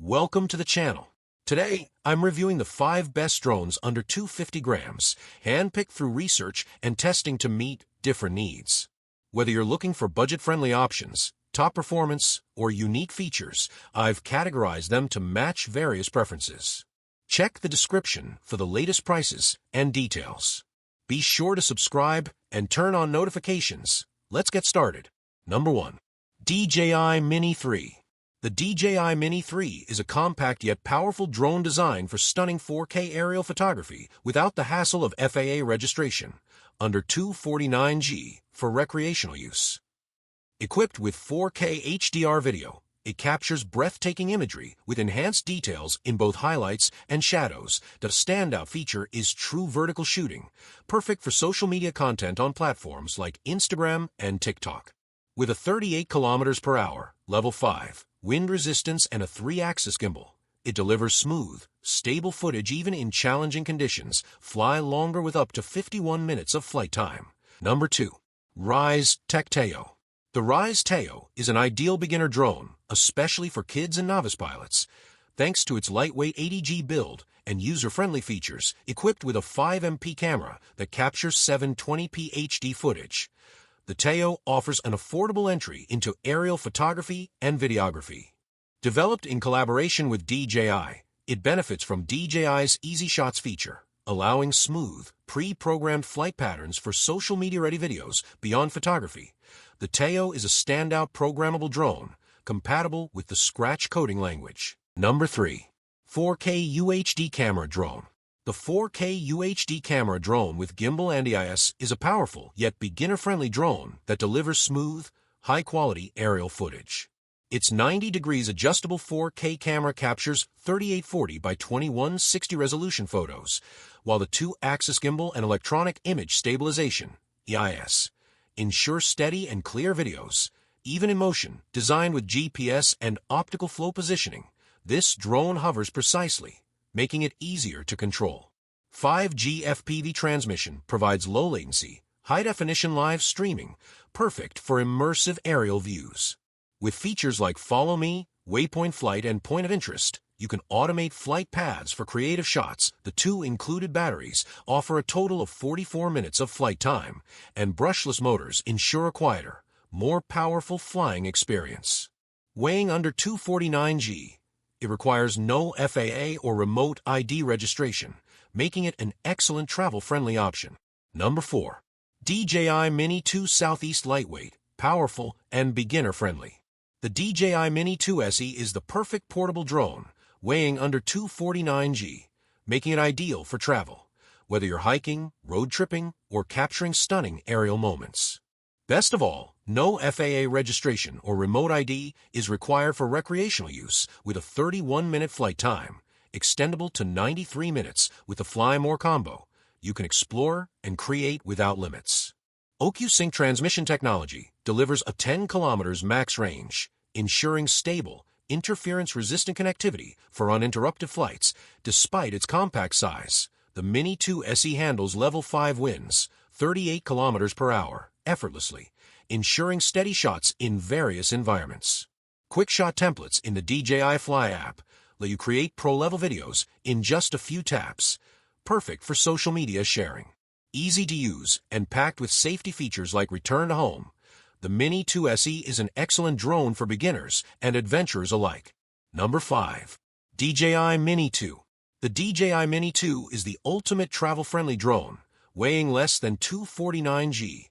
Welcome to the channel. Today, I'm reviewing the 5 best drones under 250 grams, handpicked through research and testing to meet different needs. Whether you're looking for budget-friendly options, top performance, or unique features, I've categorized them to match various preferences. Check the description for the latest prices and details. Be sure to subscribe and turn on notifications. Let's get started. Number 1. DJI Mini 3. The DJI Mini 3 is a compact yet powerful drone designed for stunning 4K aerial photography without the hassle of FAA registration, under $249 for recreational use. Equipped with 4K HDR video, it captures breathtaking imagery with enhanced details in both highlights and shadows. The standout feature is true vertical shooting, perfect for social media content on platforms like Instagram and TikTok. With a 38 km/h, level 5, wind resistance and a 3-axis gimbal, it delivers smooth, stable footage even in challenging conditions. Fly longer with up to 51 minutes of flight time. Number 2. Rise Tech-Teo. The Rise Teo is an ideal beginner drone, especially for kids and novice pilots. Thanks to its lightweight 80G build and user-friendly features, equipped with a 5MP camera that captures 720p HD footage, the Teo offers an affordable entry into aerial photography and videography. Developed in collaboration with DJI, it benefits from DJI's Easy Shots feature, allowing smooth, pre-programmed flight patterns for social media-ready videos beyond photography. The Teo is a standout programmable drone, compatible with the Scratch coding language. Number 3. 4K UHD Camera Drone. The 4K UHD camera drone with gimbal and EIS is a powerful yet beginner-friendly drone that delivers smooth, high-quality aerial footage. Its 90 adjustable 4K camera captures 3840 by 2160 resolution photos, while the 2-axis gimbal and electronic image stabilization (EIS) ensure steady and clear videos, even in motion. Designed with GPS and optical flow positioning, this drone hovers precisely, making it easier to control. 5G FPV transmission provides low latency, high-definition live streaming, perfect for immersive aerial views. With features like Follow Me, Waypoint Flight, and Point of Interest, you can automate flight paths for creative shots. The 2 included batteries offer a total of 44 minutes of flight time, and brushless motors ensure a quieter, more powerful flying experience. Weighing under 249g, it requires no FAA or remote ID registration, making it an excellent travel-friendly option. Number 4. DJI Mini 2 Southeast. Lightweight, powerful, and beginner-friendly. The DJI Mini 2 SE is the perfect portable drone, weighing under 249g, making it ideal for travel, whether you're hiking, road tripping, or capturing stunning aerial moments. Best of all, no FAA registration or remote ID is required for recreational use, with a 31-minute flight time, extendable to 93 minutes. With the Fly More combo, you can explore and create without limits. OcuSync transmission technology delivers a 10 km max range, ensuring stable, interference-resistant connectivity for uninterrupted flights. Despite its compact size, the Mini 2 SE handles level 5 winds, 38 km/h, effortlessly, ensuring steady shots in various environments. Quick shot templates in the DJI Fly app let you create pro-level videos in just a few taps, perfect for social media sharing. Easy to use and packed with safety features like return to home, the Mini 2 SE is an excellent drone for beginners and adventurers alike. Number 5. DJI Mini 2. The DJI Mini 2 is the ultimate travel-friendly drone, weighing less than 249g,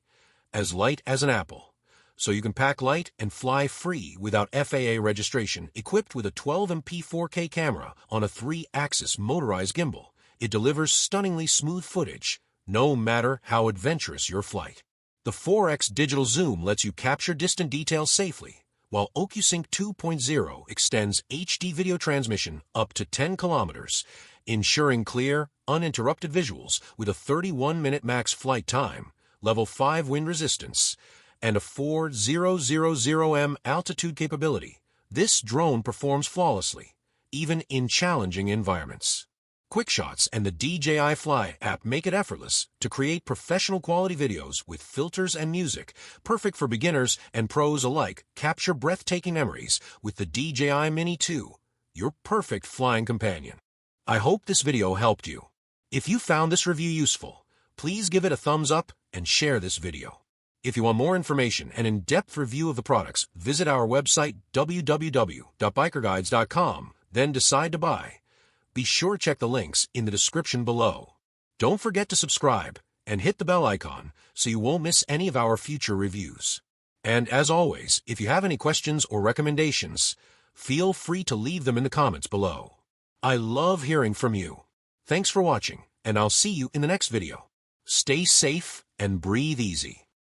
as light as an apple, so you can pack light and fly free without FAA registration. Equipped with a 12MP 4K camera on a 3-axis motorized gimbal, it delivers stunningly smooth footage, no matter how adventurous your flight. The 4x digital zoom lets you capture distant details safely, while OcuSync 2.0 extends HD video transmission up to 10 km, ensuring clear, uninterrupted visuals. With a 31-minute max flight time, level 5 wind resistance, and a 4000m altitude capability, this drone performs flawlessly, even in challenging environments. QuickShots and the DJI Fly app make it effortless to create professional quality videos with filters and music, perfect for beginners and pros alike. Capture breathtaking memories with the DJI Mini 2. your perfect flying companion. I hope this video helped you. If you found this review useful, please give it a thumbs up and share this video. If you want more information and in-depth review of the products, visit our website www.bikerguides.com, then decide to buy. Be sure to check the links in the description below. Don't forget to subscribe and hit the bell icon so you won't miss any of our future reviews. And as always, if you have any questions or recommendations, feel free to leave them in the comments below. I love hearing from you. Thanks for watching, and I'll see you in the next video. Stay safe and breathe easy.